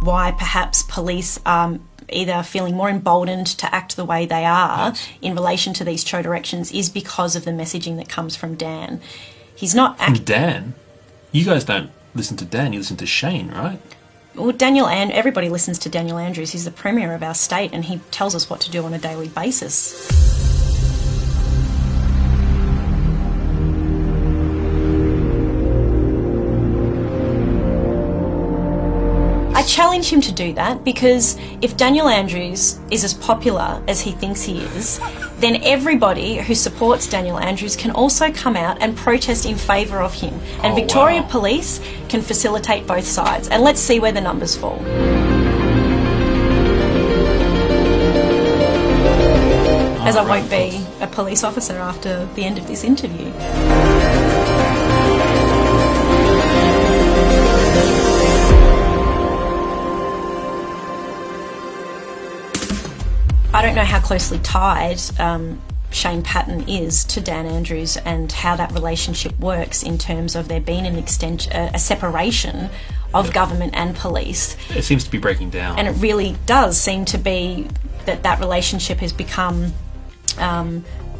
why perhaps police are either feeling more emboldened to act the way they are in relation to these show directions is because of the messaging that comes from Dan. He's not... From Dan? You guys don't listen to Dan, you listen to Shane, right? Well, everybody listens to Daniel Andrews. He's the Premier of our state and he tells us what to do on a daily basis. I challenge him to do that because if Daniel Andrews is as popular as he thinks he is, then everybody who supports Daniel Andrews can also come out and protest in favour of him. And Victoria Police can facilitate both sides. And let's see where the numbers fall. As I won't be a police officer after the end of this interview. I don't know how closely tied Shane Patton is to Dan Andrews and how that relationship works in terms of there being a separation of government and police. It seems to be breaking down. And it really does seem to be that relationship has become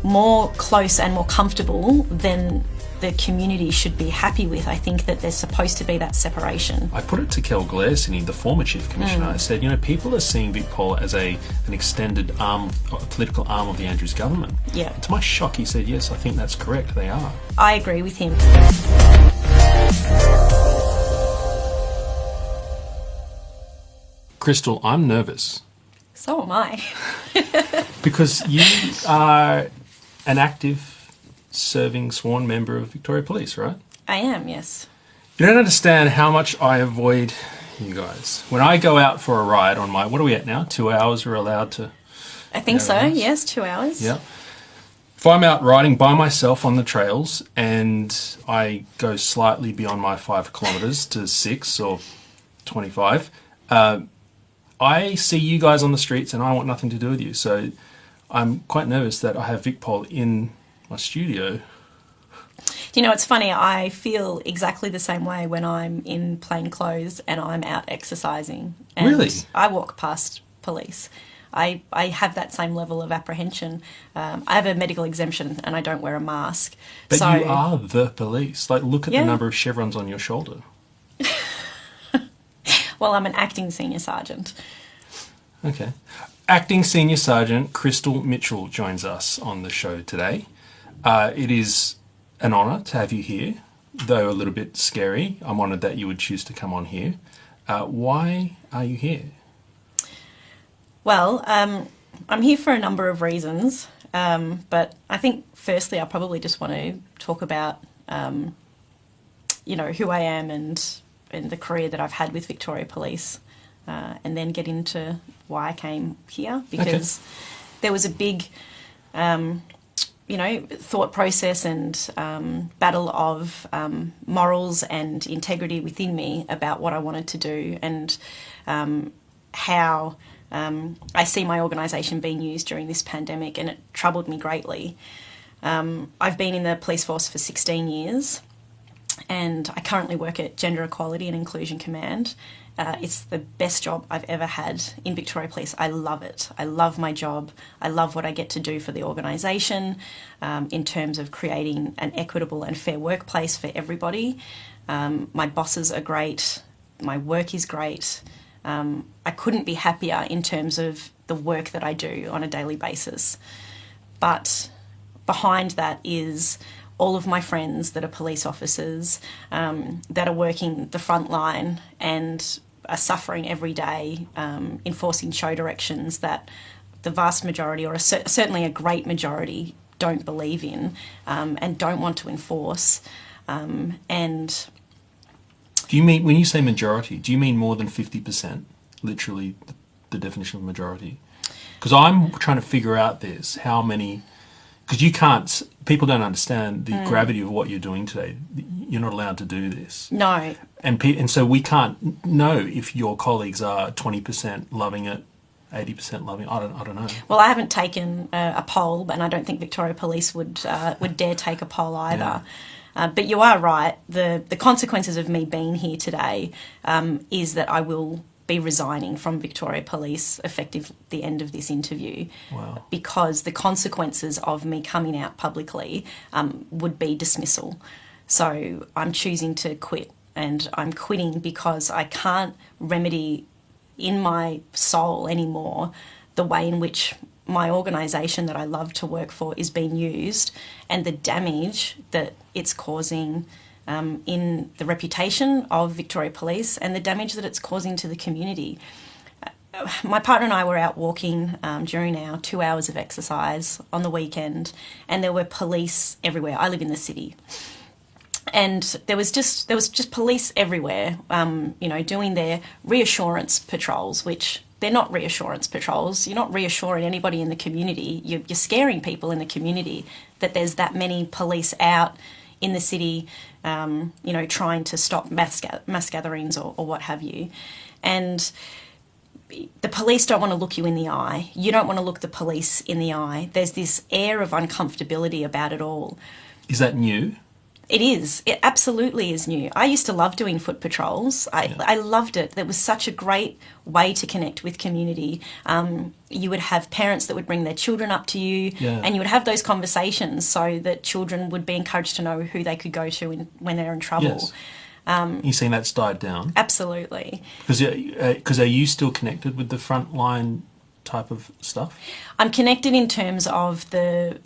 more close and more comfortable than the community should be happy with. I think that there's supposed to be that separation. I put it to Kel Glairson, the former Chief Commissioner. I said, people are seeing VicPol as an extended arm, a political arm of the Andrews government. Yeah. To my shock, he said, yes, I think that's correct, they are. I agree with him. Krystle, I'm nervous. So am I. Because you are an active serving sworn member of Victoria Police, right? I am, yes. You don't understand how much I avoid you guys. When I go out for a ride on my, what are we at now? 2 hours we're allowed to... I think so, yes, 2 hours. Yeah. If I'm out riding by myself on the trails and I go slightly beyond my 5 kilometres to 6 or 25, I see you guys on the streets and I want nothing to do with you. So I'm quite nervous that I have VicPol in my studio. It's funny, I feel exactly the same way when I'm in plain clothes and I'm out exercising. And really? I walk past police. I have that same level of apprehension. I have a medical exemption and I don't wear a mask. But so, you are the police. Like, look at the number of chevrons on your shoulder. Well, I'm an acting Senior Sergeant. Okay. Acting Senior Sergeant Krystle Mitchell joins us on the show today. It is an honour to have you here, though a little bit scary. I'm honoured that you would choose to come on here. Why are you here? Well, I'm here for a number of reasons, but I think firstly I probably just want to talk about, who I am and the career that I've had with Victoria Police, and then get into why I came here, because there was a big... thought process and battle of morals and integrity within me about what I wanted to do and how I see my organisation being used during this pandemic, and it troubled me greatly. I've been in the police force for 16 years and I currently work at Gender Equality and Inclusion Command. It's the best job I've ever had in Victoria Police. I love it. I love my job. I love what I get to do for the organisation in terms of creating an equitable and fair workplace for everybody. My bosses are great. My work is great. I couldn't be happier in terms of the work that I do on a daily basis. But behind that is all of my friends that are police officers, that are working the front line and are suffering every day, enforcing show directions that the vast majority, or certainly a great majority, don't believe in and don't want to enforce. And do you mean, when you say majority, do you mean more than 50%? Literally the definition of majority? Because I'm trying to figure out this, how many... Because you can't, people don't understand the gravity of what you're doing today. You're not allowed to do this. No. And so we can't know if your colleagues are 20% loving it, 80% loving it. I don't know. Well, I haven't taken a poll, and I don't think Victoria Police would dare take a poll either. Yeah. But you are right. The consequences of me being here today is that I will be resigning from Victoria Police effective the end of this interview. Wow. Because the consequences of me coming out publicly would be dismissal. So I'm choosing to quit, and I'm quitting because I can't remedy in my soul anymore the way in which my organisation that I love to work for is being used, and the damage that it's causing in the reputation of Victoria Police and the damage that it's causing to the community. My partner and I were out walking during our 2 hours of exercise on the weekend, and there were police everywhere. I live in the city. And there was just police everywhere, doing their reassurance patrols, which they're not reassurance patrols. You're not reassuring anybody in the community. You're scaring people in the community that there's that many police out in the city, trying to stop mass gatherings or what have you. And the police don't want to look you in the eye. You don't want to look the police in the eye. There's this air of uncomfortability about it all. Is that new? It is. It absolutely is new. I used to love doing foot patrols. I loved it. There was such a great way to connect with community. You would have parents that would bring their children up to you, and you would have those conversations so that children would be encouraged to know who they could go to when they're in trouble. Yes. You're saying that's died down? Absolutely. Because are you still connected with the frontline type of stuff? I'm connected in terms of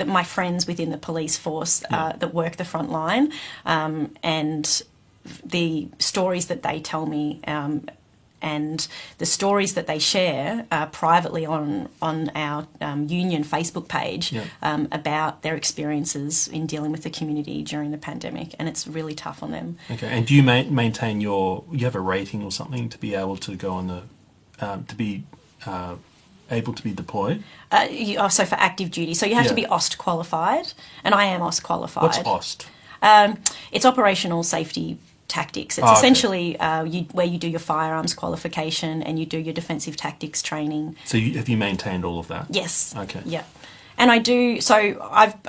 my friends within the police force that work the front line, and the stories that they tell me, and the stories that they share privately on our union Facebook page about their experiences in dealing with the community during the pandemic, and it's really tough on them. Okay, and do you maintain you have a rating or something to be able to go on the able to be deployed? So for active duty. So you have to be OST qualified, and I am OST qualified. What's OST? It's operational safety tactics. It's essentially where you do your firearms qualification and you do your defensive tactics training. So have you maintained all of that? Yes. Okay. Yeah. And I do, so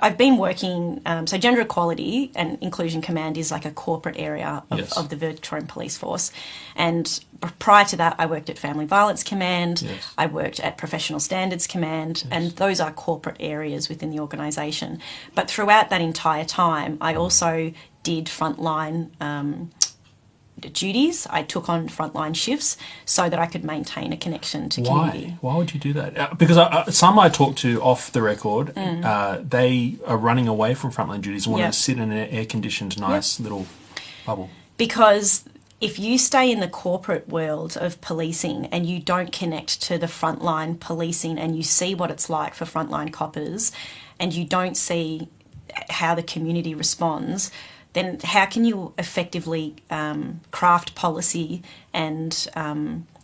I've been working, so Gender Equality and Inclusion Command is like a corporate area of the Victorian Police Force. And prior to that, I worked at Family Violence Command, I worked at Professional Standards Command, and those are corporate areas within the organisation. But throughout that entire time, I also did frontline duties. I took on frontline shifts so that I could maintain a connection to community. Why would you do that? Because some I talked to off the record, they are running away from frontline duties and want to sit in an air-conditioned, nice little bubble. Because if you stay in the corporate world of policing and you don't connect to the frontline policing and you see what it's like for frontline coppers and you don't see how the community responds, then how can you effectively craft policy and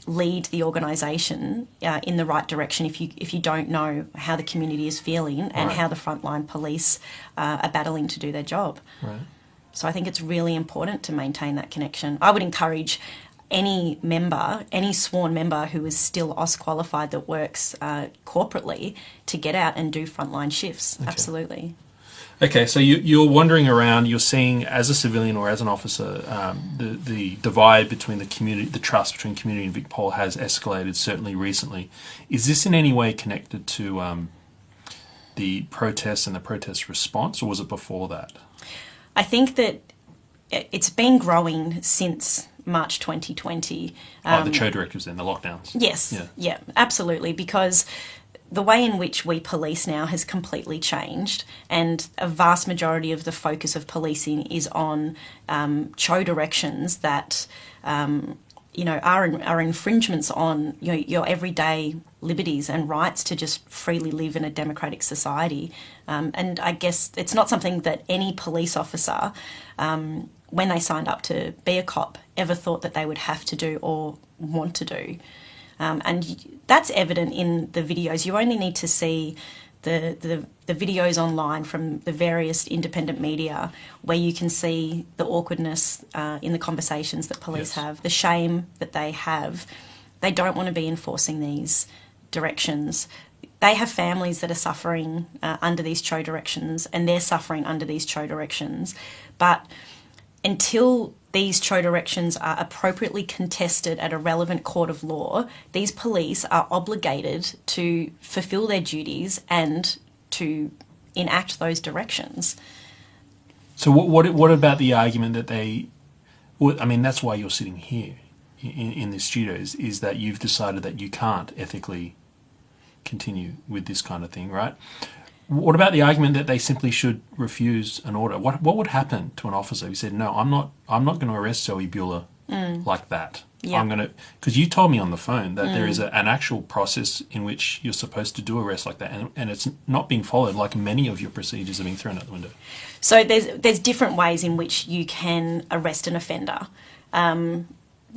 lead the organisation in the right direction if you don't know how the community is feeling and how the frontline police are battling to do their job? Right. So I think it's really important to maintain that connection. I would encourage any member, any sworn member who is still OSC qualified that works corporately to get out and do frontline shifts. Okay. Absolutely. Okay, so you're wandering around, you're seeing as a civilian or as an officer, the divide between the community, the trust between community and VicPol has escalated, certainly recently. Is this in any way connected to the protests and the protest response, or was it before that? I think that it's been growing since March 2020. The Cho directives then, the lockdowns. Yes, yeah, absolutely, because the way in which we police now has completely changed, and a vast majority of the focus of policing is on Cho directions that are infringements on your everyday liberties and rights to just freely live in a democratic society. And I guess it's not something that any police officer, when they signed up to be a cop, ever thought that they would have to do or want to do. And that's evident in the videos. You only need to see the videos online from the various independent media where you can see the awkwardness in the conversations that police have, the shame that they have. They don't want to be enforcing these directions. They have families that are suffering under these Cho directions, and they're suffering under these Cho directions. But until these CHO directions are appropriately contested at a relevant court of law, these police are obligated to fulfil their duties and to enact those directions. So what about the argument that they... Well, I mean, that's why you're sitting here in this studio, is that you've decided that you can't ethically continue with this kind of thing, right? What about the argument that they simply should refuse an order? What would happen to an officer who said, "No, I'm not going to arrest Zoe Bueller like that. Yeah. I'm going to..." Because you told me on the phone that there is an actual process in which you're supposed to do arrests like that, and it's not being followed, like many of your procedures are being thrown out the window. So there's different ways in which you can arrest an offender.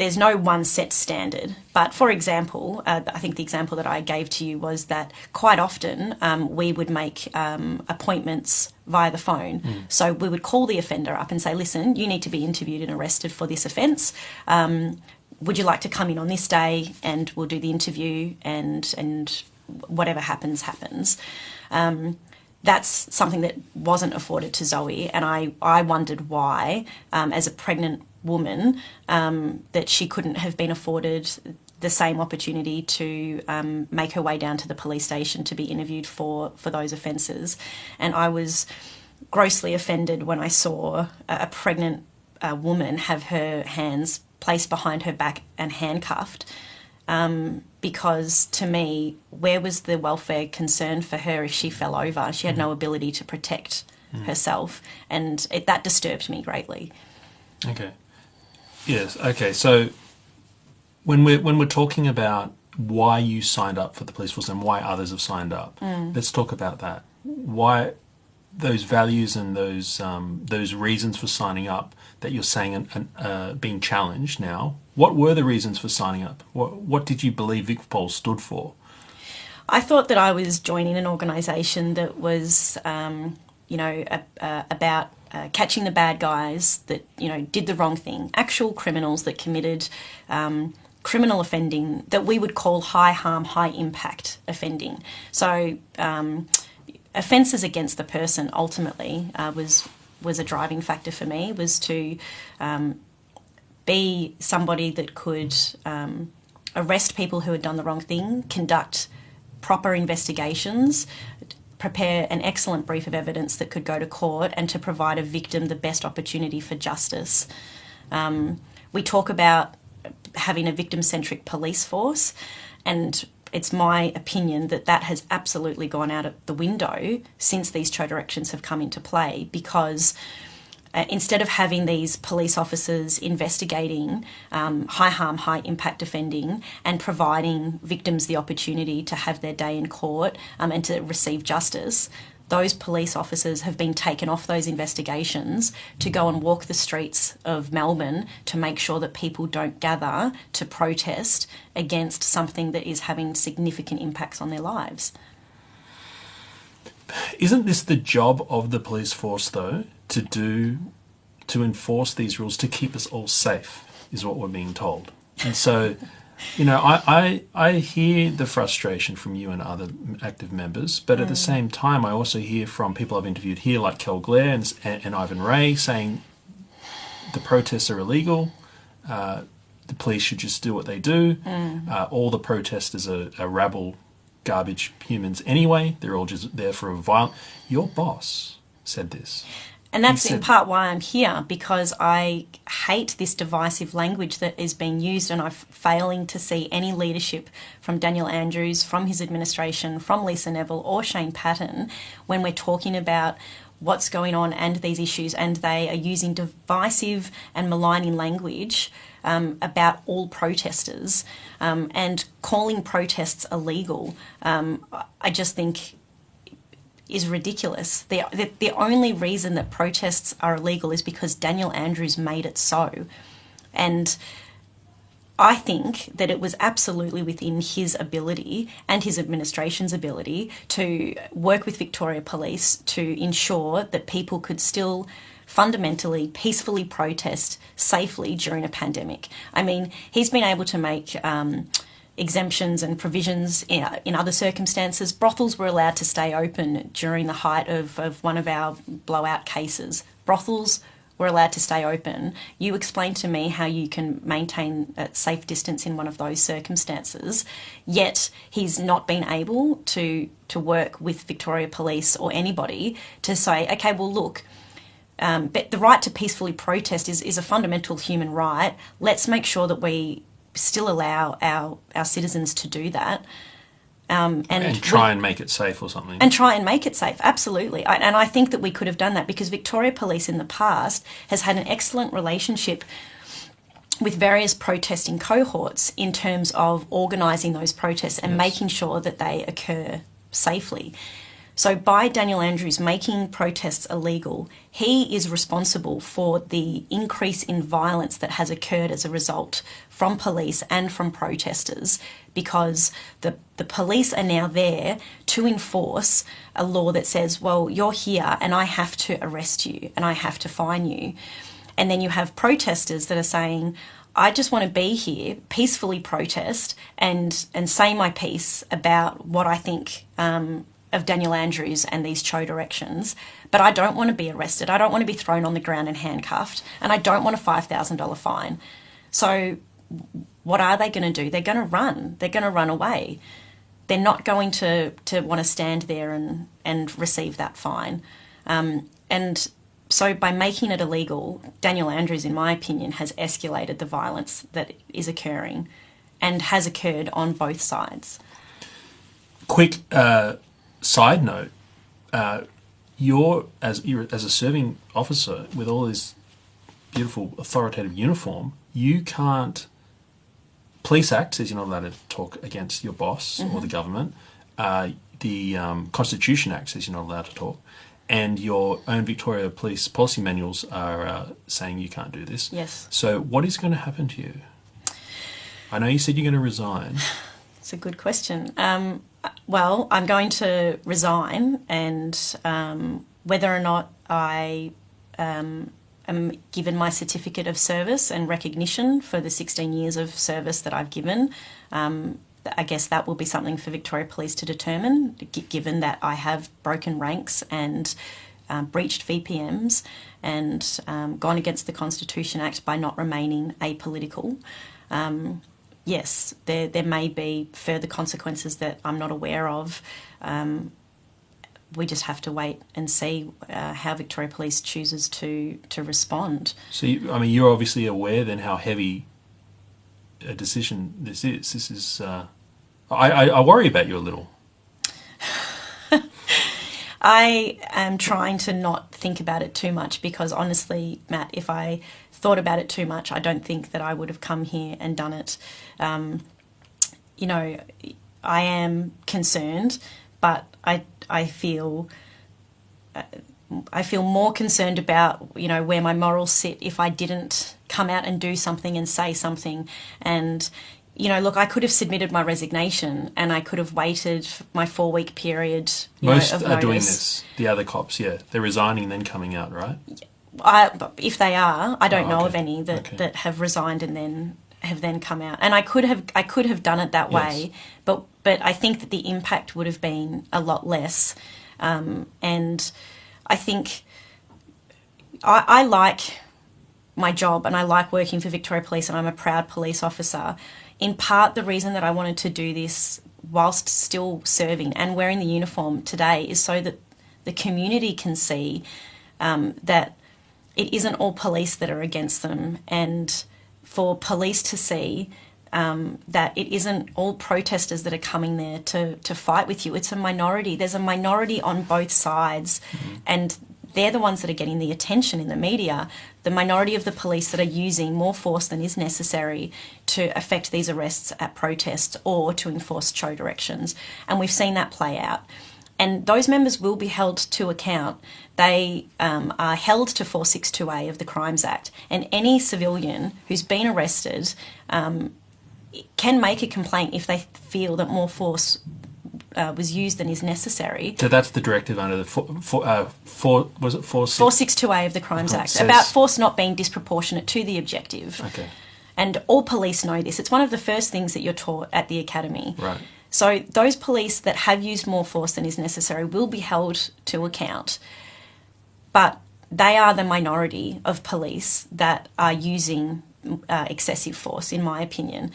There's no one set standard. But for example, I think the example that I gave to you was that quite often we would make appointments via the phone. So we would call the offender up and say, "Listen, you need to be interviewed and arrested for this offence. Would you like to come in on this day and we'll do the interview and whatever happens, happens." That's something that wasn't afforded to Zoe, and I wondered why, as a pregnant woman, that she couldn't have been afforded the same opportunity to make her way down to the police station to be interviewed for those offences. And I was grossly offended when I saw a pregnant woman have her hands placed behind her back and handcuffed, because to me, where was the welfare concern for her if she fell over? She had no ability to protect herself, and that disturbed me greatly. Okay. Yes. Okay. So when we're talking about why you signed up for the police force and why others have signed up, let's talk about that. Why those values and those reasons for signing up that you're saying being challenged now. What were the reasons for signing up? What did you believe VicPol stood for? I thought that I was joining an organisation that was, about catching the bad guys that, did the wrong thing, actual criminals that committed criminal offending that we would call high harm, high impact offending. So offences against the person ultimately was a driving factor for me, was to be somebody that could arrest people who had done the wrong thing, conduct proper investigations, prepare an excellent brief of evidence that could go to court, and to provide a victim the best opportunity for justice. We talk about having a victim-centric police force, and it's my opinion that that has absolutely gone out of the window since these CHO directions have come into play, because instead of having these police officers investigating high harm, high impact offending and providing victims the opportunity to have their day in court and to receive justice, those police officers have been taken off those investigations to go and walk the streets of Melbourne to make sure that people don't gather to protest against something that is having significant impacts on their lives. Isn't this the job of the police force, though, to enforce these rules, to keep us all safe, is what we're being told? And so, I hear the frustration from you and other active members, but at the same time, I also hear from people I've interviewed here, like Kel Blair and Ivan Ray, saying the protests are illegal, the police should just do what they do, all the protesters are rabble, garbage humans anyway, they're all just there for a violent... Your boss said this. And that's in part why I'm here, because I hate this divisive language that is being used, and I'm failing to see any leadership from Daniel Andrews, from his administration, from Lisa Neville or Shane Patton when we're talking about what's going on and these issues, and they are using divisive and maligning language about all protesters and calling protests illegal. I just think is ridiculous. The only reason that protests are illegal is because Daniel Andrews made it so. And I think that it was absolutely within his ability and his administration's ability to work with Victoria Police to ensure that people could still fundamentally, peacefully protest safely during a pandemic. I mean, he's been able to make exemptions and provisions in other circumstances. Brothels were allowed to stay open during the height of one of our blowout cases. Brothels were allowed to stay open. You explained to me how you can maintain a safe distance in one of those circumstances, yet he's not been able to work with Victoria Police or anybody to say, okay, well, look, but the right to peacefully protest is a fundamental human right. Let's make sure that we still allow our citizens to do that. And try and make it safe or something. And try and make it safe, absolutely. And I think that we could have done that because Victoria Police in the past has had an excellent relationship with various protesting cohorts in terms of organising those protests and making sure that they occur safely. So by Daniel Andrews making protests illegal, he is responsible for the increase in violence that has occurred as a result from police and from protesters, because the police are now there to enforce a law that says, well, you're here and I have to arrest you and I have to fine you. And then you have protesters that are saying, I just want to be here, peacefully protest and say my piece about what I think of Daniel Andrews and these Cho directions, but I don't want to be arrested. I don't want to be thrown on the ground and handcuffed, and I don't want a $5,000 fine. So what are they going to do? They're going to run. They're going to run away. They're not going to want to stand there and receive that fine. And so by making it illegal, Daniel Andrews, in my opinion, has escalated the violence that is occurring and has occurred on both sides. Quick side note, you're as a serving officer with all this beautiful authoritative uniform, you can't. Police Act says you're not allowed to talk against your boss or the government. The Constitution Act says you're not allowed to talk, and your own Victoria Police policy manuals are saying you can't do this. Yes. So what is going to happen to you? I know you said you're going to resign. It's a good question. Well, I'm going to resign, and whether or not I am given my certificate of service and recognition for the 16 years of service that I've given, I guess that will be something for Victoria Police to determine, given that I have broken ranks and breached VPMs and gone against the Constitution Act by not remaining apolitical. Yes, there may be further consequences that I'm not aware of. We just have to wait and see how Victoria Police chooses to respond. So, you're obviously aware then how heavy a decision this is. This is. I worry about you a little. I am trying to not think about it too much because honestly, Matt, if I thought about it too much, I don't think that I would have come here and done it. I am concerned, but I feel more concerned about where my morals sit if I didn't come out and do something and say something. And look, I could have submitted my resignation and I could have waited my 4-week period. Most of are notice. doing this. The other cops, yeah, they're resigning and then coming out, right? If they are, I don't know okay. of any that have resigned and then have come out. And I could have done it that way, but I think that the impact would have been a lot less. And I think I like my job and I like working for Victoria Police and I'm a proud police officer. In part, the reason that I wanted to do this whilst still serving and wearing the uniform today is so that the community can see that it isn't all police that are against them, and for police to see that it isn't all protesters that are coming there to fight with you. It's a minority. There's a minority on both sides, and they're the ones that are getting the attention in the media, the minority of the police that are using more force than is necessary to effect these arrests at protests or to enforce Cho directions. And we've seen that play out. And those members will be held to account. They are held to 462A of the Crimes Act. And any civilian who's been arrested can make a complaint if they feel that more force was used than is necessary. So that's the directive under the 462A of the Crimes Act, says, about force not being disproportionate to the objective. Okay. And all police know this. It's one of the first things that you're taught at the academy. Right. So those police that have used more force than is necessary will be held to account. But they are the minority of police that are using excessive force, in my opinion.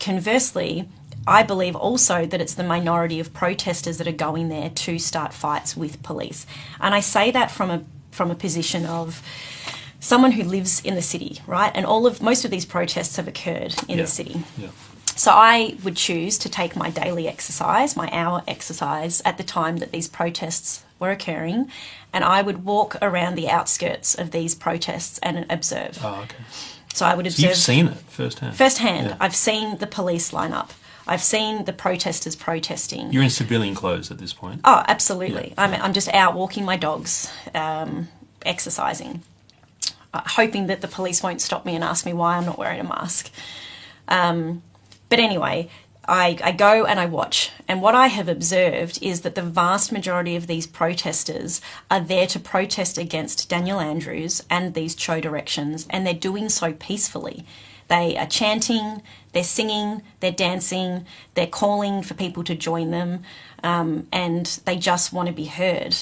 Conversely, I believe also that it's the minority of protesters that are going there to start fights with police. And I say that from a position of someone who lives in the city, right? And most of these protests have occurred in the city. Yeah. So I would choose to take my daily exercise, my hour exercise, at the time that these protests were occurring, and I would walk around the outskirts of these protests and observe. Oh, okay. So I would observe. So you've seen it firsthand? Firsthand. Yeah. I've seen the police line up. I've seen the protesters protesting. You're in civilian clothes at this point? Oh, absolutely. Yeah. I'm just out walking my dogs, exercising, hoping that the police won't stop me and ask me why I'm not wearing a mask. But anyway, I go and I watch. And what I have observed is that the vast majority of these protesters are there to protest against Daniel Andrews and these Cho directions, and they're doing so peacefully. They are chanting, they're singing, they're dancing, they're calling for people to join them, and they just want to be heard.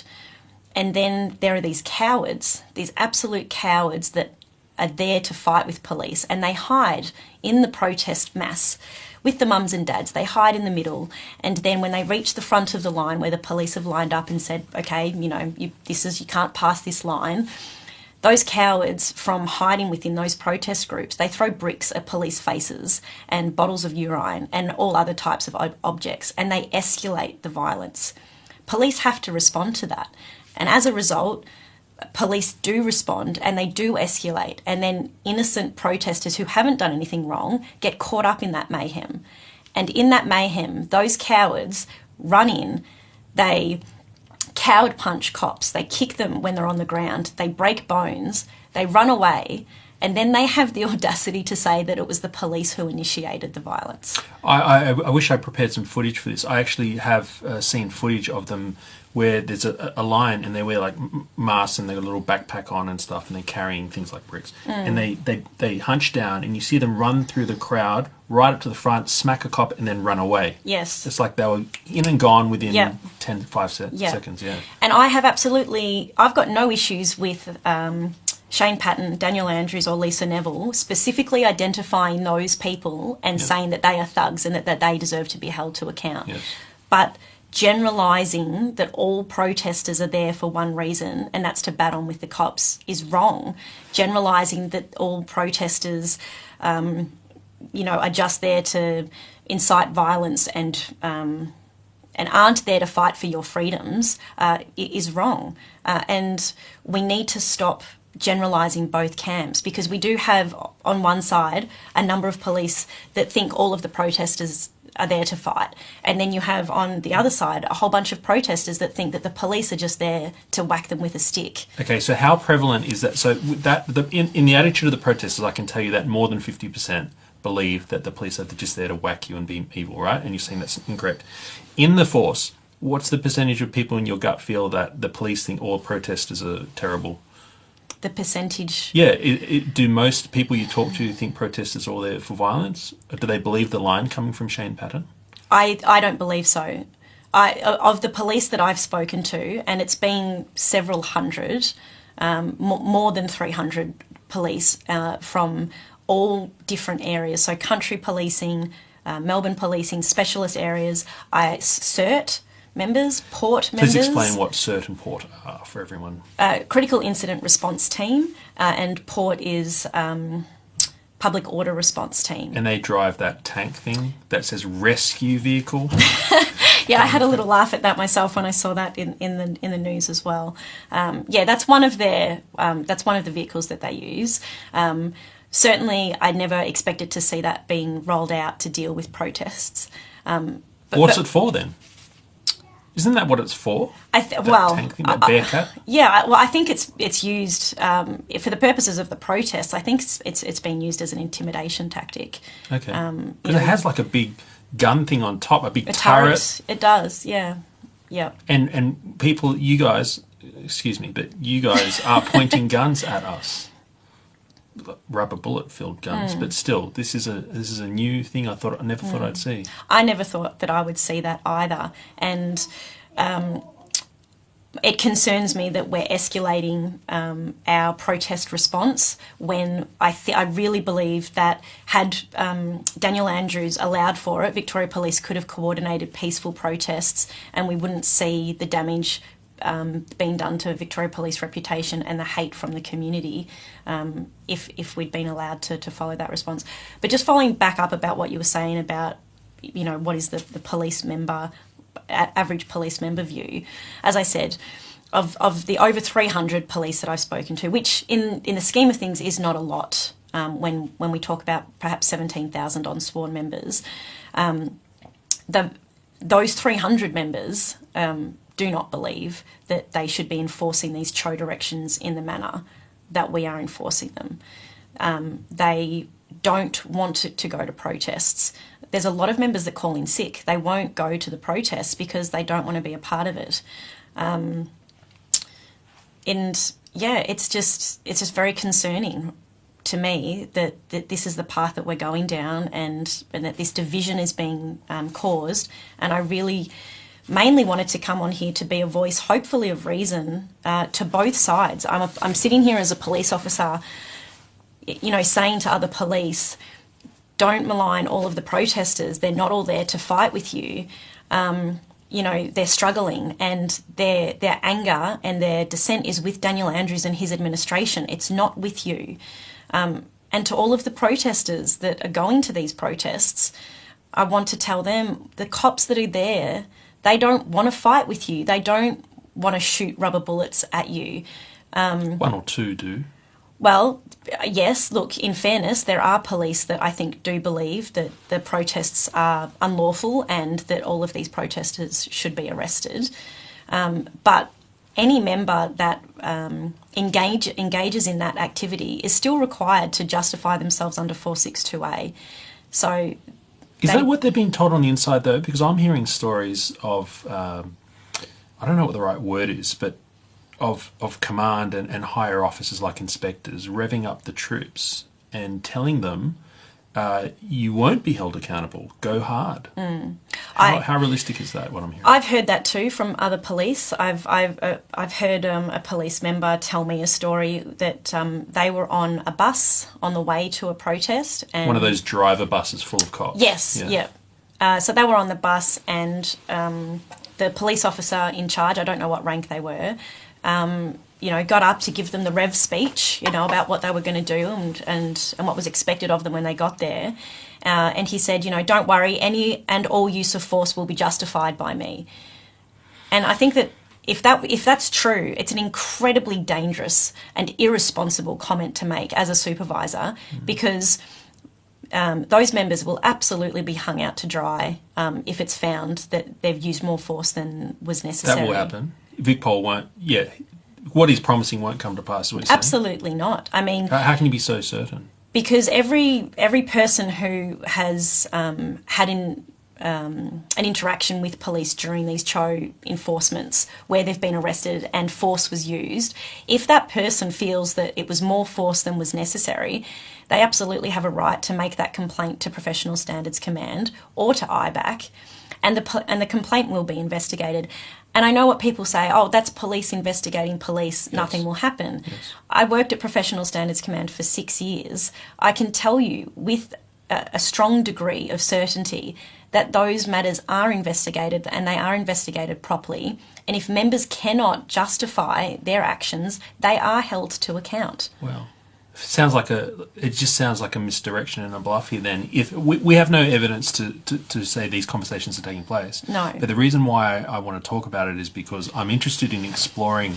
And then there are these cowards, these absolute cowards that are there to fight with police, and they hide in the protest mass with the mums and dads. They hide in the middle, and then when they reach the front of the line where the police have lined up and said, okay, you can't pass this line, those cowards, from hiding within those protest groups, they throw bricks at police faces and bottles of urine and all other types of objects, and they escalate the violence. Police have to respond to that, and as a result, police do respond and they do escalate, and then innocent protesters who haven't done anything wrong get caught up in that mayhem. And in that mayhem, those cowards run in, they coward punch cops, they kick them when they're on the ground, they break bones, they run away, and then they have the audacity to say that it was the police who initiated the violence. I wish I prepared some footage for this. I actually have seen footage of them where there's a line and they wear like masks and they've got a little backpack on and stuff, and they're carrying things like bricks. And they hunch down and you see them run through the crowd right up to the front, smack a cop, and then run away. Yes. It's like they were in and gone within 5 seconds. Yeah. And I've got no issues with Shane Patton, Daniel Andrews or Lisa Neville specifically identifying those people and saying that they are thugs and that they deserve to be held to account. Yes. But generalising that all protesters are there for one reason, and that's to bat on with the cops, is wrong. Generalising that all protesters, are just there to incite violence and aren't there to fight for your freedoms is wrong. And we need to stop generalising both camps, because we do have on one side a number of police that think all of the protesters are there to fight, and then you have on the other side a whole bunch of protesters that think that the police are just there to whack them with a stick. Okay, so how prevalent is that? So in the attitude of the protesters, I can tell you that more than 50% believe that the police are just there to whack you and be evil, right? And you're saying that's incorrect. In the force, what's the percentage of people in your gut feel that the police think all protesters are terrible? The percentage? Yeah, do most people you talk to think protesters are all there for violence? Or do they believe the line coming from Shane Patton? I don't believe so. Of the police that I've spoken to, and it's been several hundred, more than 300 police from all different areas, so country policing, Melbourne policing, specialist areas, CERT members, Port members. Please explain what CERT and Port are for everyone. Critical Incident Response Team, and Port is Public Order Response Team. And they drive that tank thing that says rescue vehicle. Yeah, I had a little laugh at that myself when I saw that in the news as well. That's one of the vehicles that they use. Certainly, I never expected to see that being rolled out to deal with protests. What's it for then? Isn't that what it's for? Tank thing, that Bearcat? I think it's used for the purposes of the protests. I think it's been used as an intimidation tactic. Okay. Because it has like a big gun thing on top, a big turret. It does, yeah. And people, you guys, excuse me, but you guys are pointing guns at us. Rubber bullet filled guns, but still, this is a new thing. I never thought I'd see. I never thought that I would see that either, and it concerns me that we're escalating our protest response when I really believe that had Daniel Andrews allowed for it, Victoria Police could have coordinated peaceful protests and we wouldn't see the damage being done to Victoria Police reputation and the hate from the community if we'd been allowed to follow that response. But just following back up about what you were saying about, you know, what is the police member, average police member view. As I said, of the over 300 police that I've spoken to, which in the scheme of things is not a lot when we talk about perhaps 17,000 on-sworn members, those 300 members do not believe that they should be enforcing these CHO directions in the manner that we are enforcing them. They don't want to go to protests. There's a lot of members that call in sick. They won't go to the protests because they don't want to be a part of it. And yeah, it's just very concerning to me that this is the path that we're going down and that this division is being caused. And I really mainly wanted to come on here to be a voice, hopefully of reason, to both sides. I'm sitting here as a police officer, you know, saying to other police, don't malign all of the protesters. They're not all there to fight with you. You know, they're struggling and their anger and their dissent is with Daniel Andrews and his administration. It's not with you. And to all of the protesters that are going to these protests, I want to tell them, the cops that are there, they don't want to fight with you. They don't want to shoot rubber bullets at you. One or two do. Well, yes, look, in fairness, there are police that I think do believe that the protests are unlawful and that all of these protesters should be arrested. But any member that engages in that activity is still required to justify themselves under 462A. So is that what they're being told on the inside, though? Because I'm hearing stories of, I don't know what the right word is, but of command and higher officers like inspectors revving up the troops and telling them, you won't be held accountable, go hard. How realistic is that, what I'm hearing? I've heard that too from other police. I've heard a police member tell me a story that they were on a bus on the way to a protest. And one of those driver buses full of cops. Yes, yeah. So they were on the bus and the police officer in charge, I don't know what rank they were, you know, got up to give them the rev speech, you know, about what they were going to do and what was expected of them when they got there. And he said, you know, don't worry, any and all use of force will be justified by me. And I think that if that's true, it's an incredibly dangerous and irresponsible comment to make as a supervisor, because those members will absolutely be hung out to dry if it's found that they've used more force than was necessary. That will happen. VicPol won't, what he's promising won't come to pass, is what you're saying? Absolutely not. I mean, how can you be so certain? Because every person who has had an interaction with police during these CHO enforcements where they've been arrested and force was used, if that person feels that it was more force than was necessary, they absolutely have a right to make that complaint to Professional Standards Command or to IBAC, and the complaint will be investigated. And I know what people say, oh, that's police investigating police, nothing will happen. Yes. I worked at Professional Standards Command for 6 years. I can tell you with a strong degree of certainty that those matters are investigated and they are investigated properly. And if members cannot justify their actions, they are held to account. Well, it just sounds like a misdirection and a bluff here then. If we have no evidence to say these conversations are taking place. No. But the reason why I want to talk about it is because I'm interested in exploring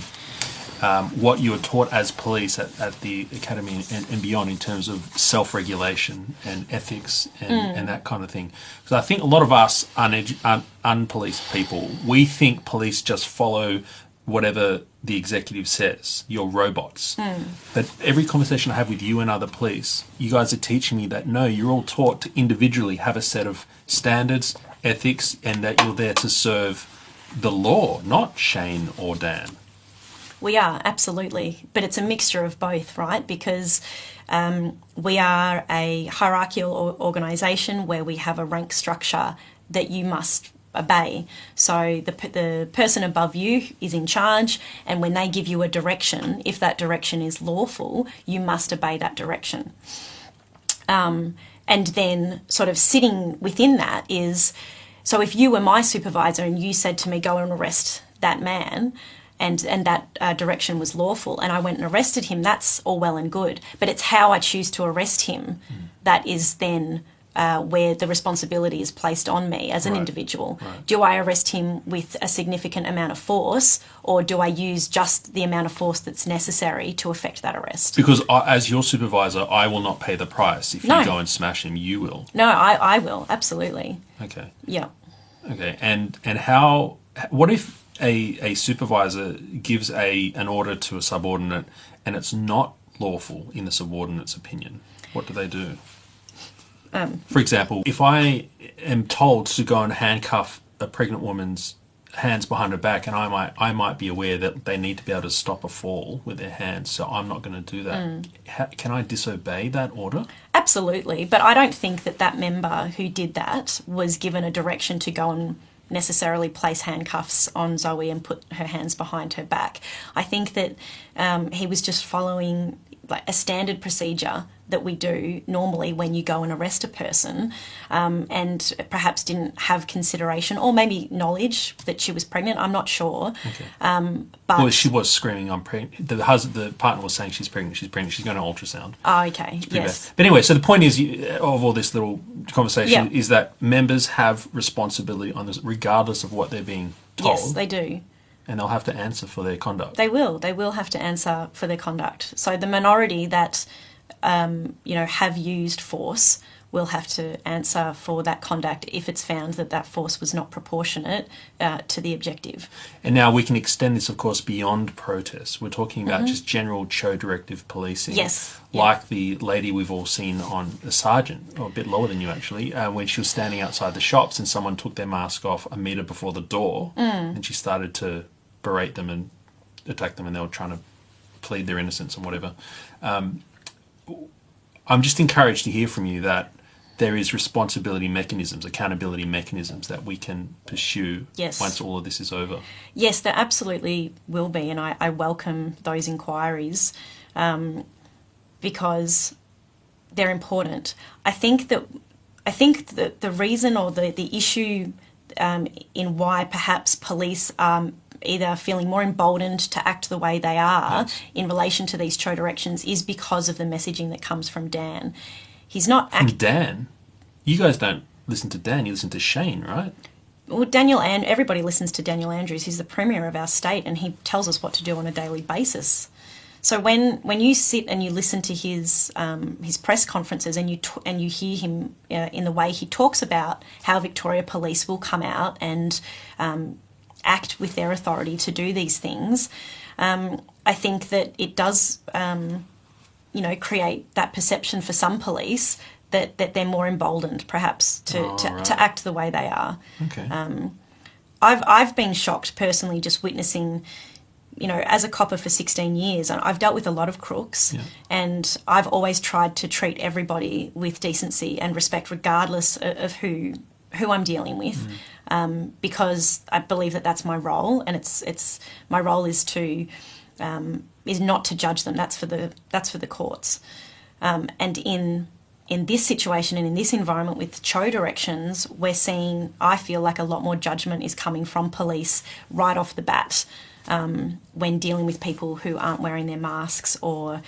what you are taught as police at the academy and beyond in terms of self-regulation and ethics and that kind of thing. Because I think a lot of us unpoliced people, we think police just follow whatever the executive says. You're robots. But every conversation I have with you and other police, you guys are teaching me that no, you're all taught to individually have a set of standards, ethics, and that you're there to serve the law, not Shane or Dan. We are, absolutely. But it's a mixture of both, right? Because we are a hierarchical organisation where we have a rank structure that you must obey. So the person above you is in charge, and when they give you a direction, if that direction is lawful, you must obey that direction. And then sort of sitting within that is, so if you were my supervisor and you said to me, go and arrest that man, and that direction was lawful, and I went and arrested him, that's all well and good. But it's how I choose to arrest him that is then where the responsibility is placed on me as an individual. Right. Do I arrest him with a significant amount of force, or do I use just the amount of force that's necessary to effect that arrest? Because as your supervisor, I will not pay the price. If you go and smash him, you will. No, I will, absolutely. Okay. Yeah. Okay. And how? What if a supervisor gives an order to a subordinate and it's not lawful in the subordinate's opinion? What do they do? For example, if I am told to go and handcuff a pregnant woman's hands behind her back, and I might be aware that they need to be able to stop a fall with their hands, so I'm not going to do that. Can I disobey that order? Absolutely, but I don't think that member who did that was given a direction to go and necessarily place handcuffs on Zoe and put her hands behind her back. I think that he was just following like a standard procedure that we do normally when you go and arrest a person, and perhaps didn't have consideration or maybe knowledge that she was pregnant. I'm not sure. Okay. But well, she was screaming, "I'm pregnant." The partner was saying, "She's pregnant. She's pregnant. She's going to ultrasound." Oh, okay. Yes. Bad. But anyway, so the point is of all this little conversation is that members have responsibility on this, regardless of what they're being told. Yes, they do. And they'll have to answer for their conduct. They will. They will have to answer for their conduct. So the minority that have used force will have to answer for that conduct if it's found that force was not proportionate to the objective. And now we can extend this, of course, beyond protests. We're talking about just general show directive policing. Yes. Like the lady we've all seen on a sergeant, or a bit lower than you actually, when she was standing outside the shops and someone took their mask off a metre before the door and she started to berate them and attack them, and they were trying to plead their innocence and whatever. I'm just encouraged to hear from you that there is responsibility mechanisms, accountability mechanisms that we can pursue once all of this is over. Yes, there absolutely will be, and I welcome those inquiries because they're important. I think that the reason or the issue in why perhaps police are either feeling more emboldened to act the way they are in relation to these show directions is because of the messaging that comes from Dan. He's not... From Dan? You guys don't listen to Dan, you listen to Shane, right? Well, everybody listens to Daniel Andrews. He's the Premier of our state and he tells us what to do on a daily basis. So when you sit and you listen to his press conferences and you hear him in the way he talks about how Victoria Police will come out and act with their authority to do these things, I think that it does, create that perception for some police that they're more emboldened, perhaps, to act the way they are. Okay. I've been shocked personally just witnessing, as a copper for 16 years, and I've dealt with a lot of crooks, and I've always tried to treat everybody with decency and respect, regardless of who I'm dealing with. Because I believe that that's my role, and it's my role is not to judge them. That's for the courts. And in this situation and in this environment with show directions, we're seeing, I feel like, a lot more judgment is coming from police right off the bat when dealing with people who aren't wearing their masks or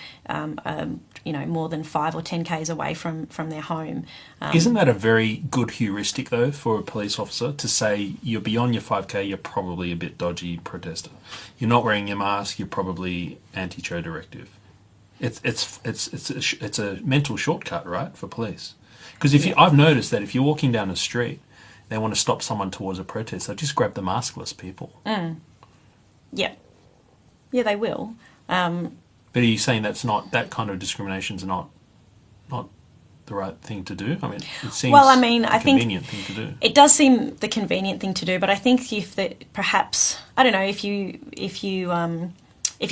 more than 5 or 10 k's away from their home. Isn't that a very good heuristic, though, for a police officer to say you're beyond your 5k, you're probably a bit dodgy protester. You're not wearing your mask, you're probably anti-show directive. It's a mental shortcut, right, for police? Because I've noticed that if you're walking down the street, they want to stop someone towards a protest, they'll just grab the maskless people. Yeah, they will. But are you saying that kind of discrimination's not the right thing to do? I mean, it seems I think convenient thing to do. It does seem the convenient thing to do, but I think perhaps I don't know if you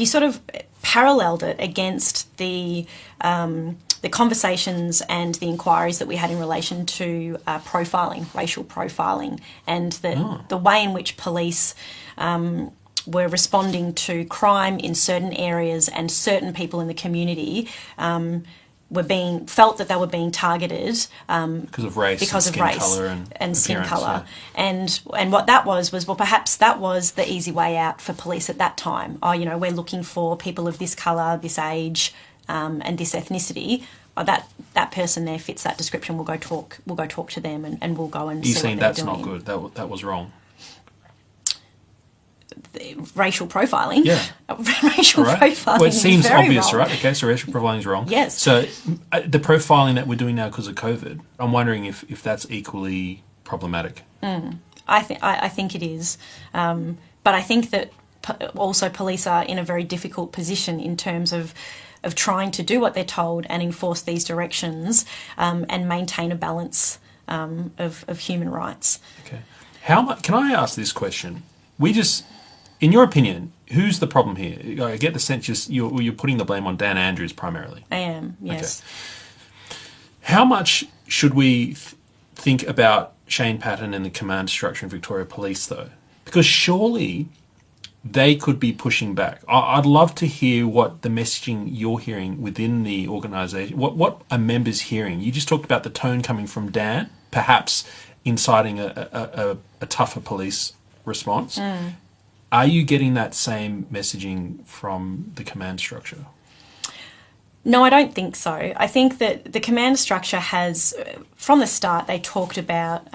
sort of paralleled it against the the conversations and the inquiries that we had in relation to profiling, racial profiling, and the way in which police were responding to crime in certain areas, and certain people in the community felt that they were being targeted because of race, colour and skin colour. Yeah. And what that was well, perhaps that was the easy way out for police at that time. Oh, we're looking for people of this colour, this age, and this ethnicity. Oh, that person there fits that description. We'll go talk to them, and we'll go and. You're see saying what they're that's doing. not good. That was wrong. Racial profiling. Yeah. Racial profiling. Well, it seems is very obvious, wrong. right? Okay, so racial profiling is wrong. Yes. So the profiling that we're doing now because of COVID, I'm wondering if that's equally problematic. I think it is, but I think that also police are in a very difficult position in terms of trying to do what they're told and enforce these directions and maintain a balance of human rights. Okay. Can I ask this question? In your opinion, who's the problem here? I get the sense you're putting the blame on Dan Andrews primarily. I am, yes. Okay. How much should we think about Shane Patton and the command structure in Victoria Police, though? Because surely they could be pushing back. I'd love to hear what the messaging you're hearing within the organisation, what are members hearing? You just talked about the tone coming from Dan, perhaps inciting a tougher police response. Are you getting that same messaging from the command structure? No, I don't think so. I think that the command structure has, from the start, they talked about,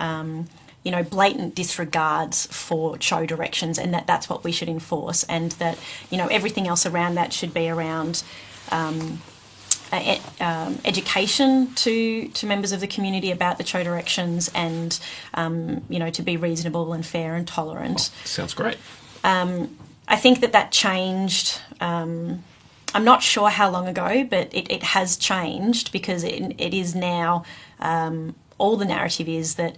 blatant disregards for show directions, and that's what we should enforce, and that, everything else around that should be around education to members of the community about the show directions, and, to be reasonable and fair and tolerant. Oh, sounds great. I think that changed. I'm not sure how long ago, but it has changed, because it is now, all the narrative is that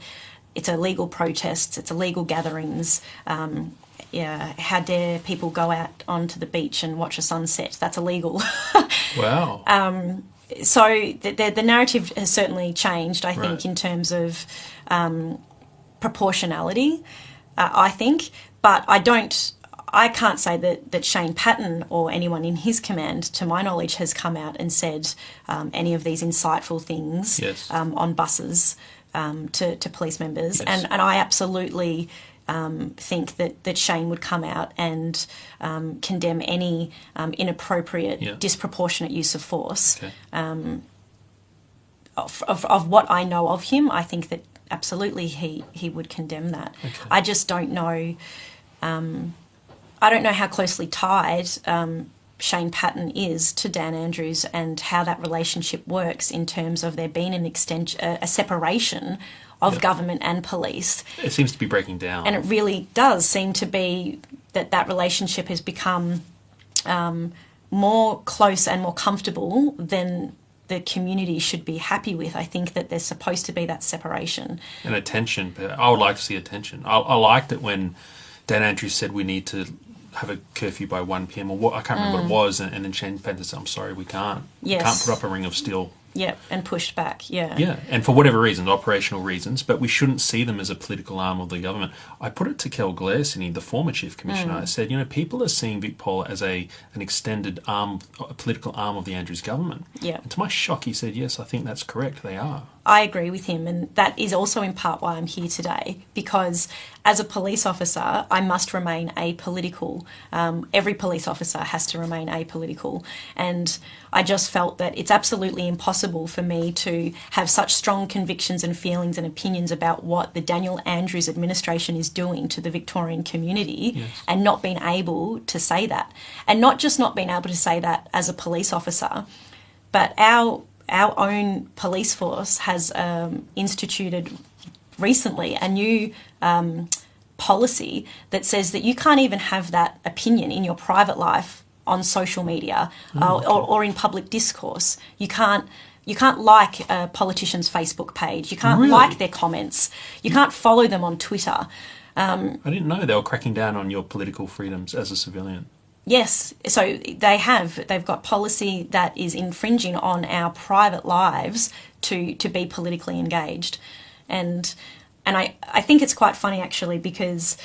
it's illegal protests, it's illegal gatherings. How dare people go out onto the beach and watch a sunset? That's illegal. Wow. So the narrative has certainly changed, I think, in terms of proportionality, I think. But I can't say that Shane Patton or anyone in his command, to my knowledge, has come out and said any of these insightful things on buses to police members. Yes. And I absolutely think that Shane would come out and condemn any inappropriate, disproportionate use of force. Okay. Of what I know of him, I think that absolutely he would condemn that. Okay. I just don't know. I don't know how closely tied Shane Patton is to Dan Andrews, and how that relationship works in terms of there being a separation of government and police. It seems to be breaking down. And it really does seem to be that relationship has become more close and more comfortable than the community should be happy with. I think that there's supposed to be that separation. And attention. I would like to see attention. I liked it when Dan Andrews said we need to have a curfew by 1 p.m. or I can't remember what it was, and then Shane Patton said, I'm sorry, we can't. Yes. We can't put up a ring of steel. Yeah, and pushed back, yeah. Yeah, and for whatever reasons, operational reasons, but we shouldn't see them as a political arm of the government. I put it to Kel Glairson, the former Chief Commissioner. I said, people are seeing VicPol as an extended arm, a political arm of the Andrews government. Yeah. And to my shock, he said, yes, I think that's correct, they are. I agree with him, and that is also in part why I'm here today, because as a police officer, I must remain apolitical. Every police officer has to remain apolitical, and I just felt that it's absolutely impossible for me to have such strong convictions and feelings and opinions about what the Daniel Andrews administration is doing to the Victorian community and not being able to say that. And not just not being able to say that as a police officer, but our own police force has instituted recently a new policy that says that you can't even have that opinion in your private life on social media or in public discourse. You can't like a politician's Facebook page. You can't like their comments. You can't follow them on Twitter. I didn't know they were cracking down on your political freedoms as a civilian. Yes, so they've got policy that is infringing on our private lives to be politically engaged. And I think it's quite funny actually, because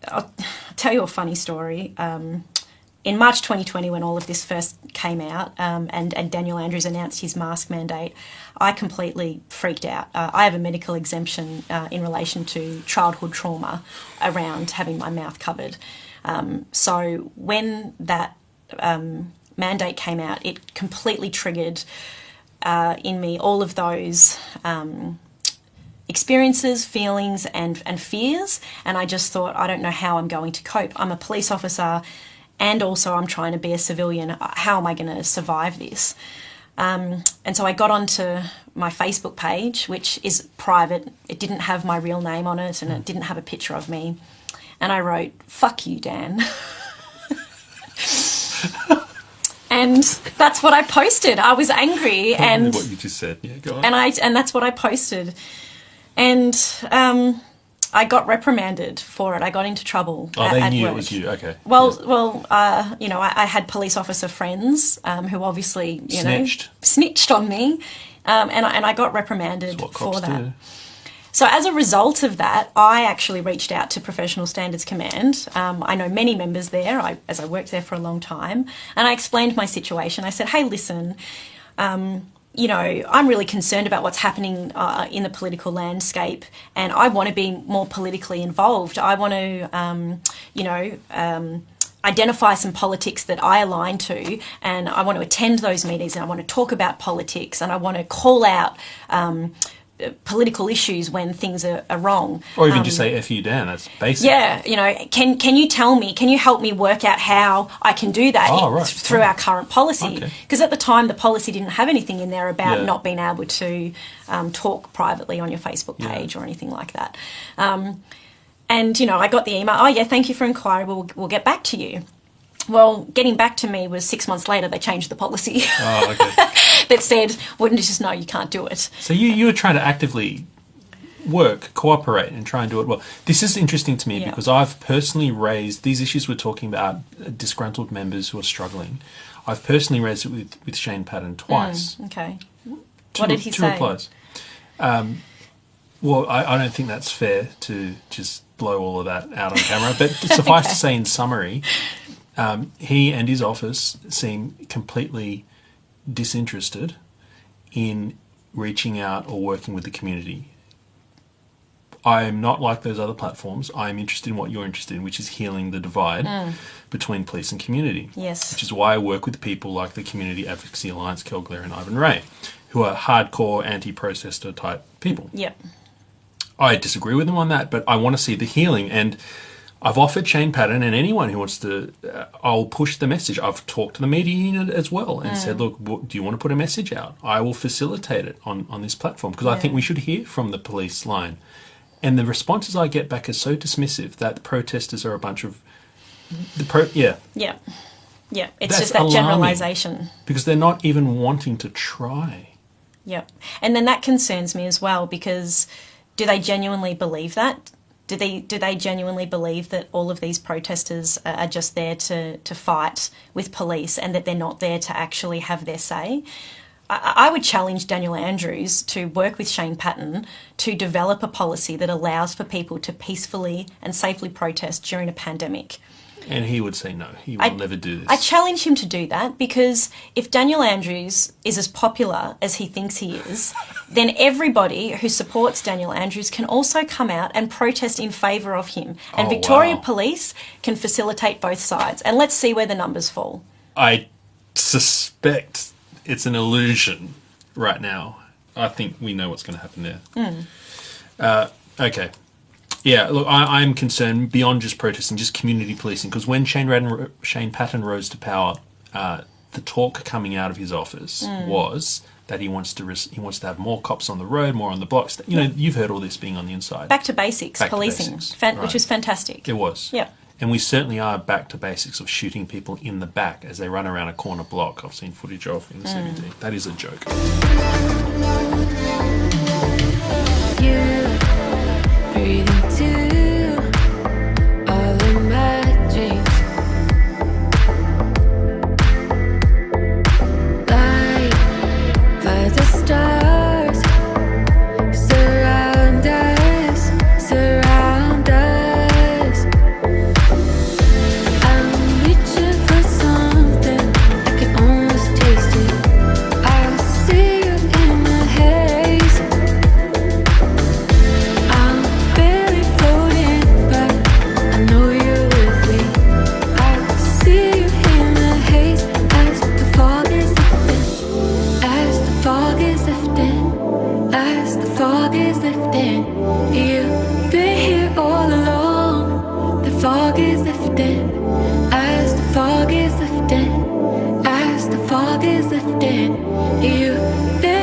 I'll tell you a funny story. In March 2020, when all of this first came out, and Daniel Andrews announced his mask mandate, I completely freaked out. I have a medical exemption in relation to childhood trauma around having my mouth covered. So when that mandate came out, it completely triggered in me all of those experiences, feelings and fears. And I just thought, I don't know how I'm going to cope. I'm a police officer and also I'm trying to be a civilian. How am I going to survive this? And so I got onto my Facebook page, which is private. It didn't have my real name on it and it didn't have a picture of me. And I wrote, "Fuck you, Dan." And that's what I posted. I was angry. And what you just said. Yeah, go on. And that's what I posted. And I got reprimanded for it. I got into trouble. Oh, they knew work. It was you. Okay. Well, I had police officer friends who obviously, snitched on me, and I got reprimanded That's what for cops that. do. So as a result of that, I actually reached out to Professional Standards Command. I know many members there, as I worked there for a long time, and I explained my situation. I said, "Hey, listen, I'm really concerned about what's happening in the political landscape, and I want to be more politically involved. I want to, identify some politics that I align to, and I want to attend those meetings, and I want to talk about politics, and I want to call out political issues when things are wrong." Or even just say "F you, Dan." That's basic. Yeah, can you tell me? Can you help me work out how I can do that through our current policy? Because at the time, the policy didn't have anything in there about not being able to talk privately on your Facebook page or anything like that. And I got the email. "Oh yeah, thank you for inquiry. We'll get back to you." Well, getting back to me was 6 months later. They changed the policy. Oh, okay. That said, "Wouldn't you just know you can't do it?" So you were trying to actively cooperate and try and do it well. This is interesting to me because I've personally raised these issues we're talking about, disgruntled members who are struggling. I've personally raised it with Shane Patton twice. Okay. What did he say? Two replies. Well, I don't think that's fair to just blow all of that out on camera. But suffice to say, in summary, he and his office seem completely disinterested in reaching out or working with the community. I am not like those other platforms. I am interested in what you're interested in, which is healing the divide between police and community. Yes. Which is why I work with people like the Community Advocacy Alliance, Kel Glare and Ivan Ray, who are hardcore anti-protester type people. Yep. I disagree with them on that, but I want to see the healing. And I've offered Shane Patton and anyone who wants to, I'll push the message. I've talked to the media unit as well and said, "Look, do you want to put a message out? I will facilitate it on this platform because I think we should hear from the police line." And the responses I get back are so dismissive that the protesters are a bunch of... Yeah. It's just that generalisation. Because they're not even wanting to try. Yeah. And then that concerns me as well, because do they genuinely believe that? Do they genuinely believe that all of these protesters are just there to fight with police and that they're not there to actually have their say? I would challenge Daniel Andrews to work with Shane Patton to develop a policy that allows for people to peacefully and safely protest during a pandemic. And he would say no, he will never do this. I challenge him to do that, because if Daniel Andrews is as popular as he thinks he is, then everybody who supports Daniel Andrews can also come out and protest in favour of him. And Victoria Police can facilitate both sides. And let's see where the numbers fall. I suspect it's an illusion right now. I think we know what's going to happen there. Okay. Yeah, look, I'm concerned beyond just protesting, just community policing, because when Shane Patton rose to power, the talk coming out of his office was that he wants to have more cops on the road, more on the blocks. You've heard all this being on the inside. Back to basics, policing, which was fantastic. It was. Yeah. And we certainly are back to basics of shooting people in the back as they run around a corner block. I've seen footage of in the CBD. That is a joke. Breathing to all of my dreams. fog is lifting. You've been here all along. The fog is lifting. As the fog is lifting. As the fog is lifting. You've been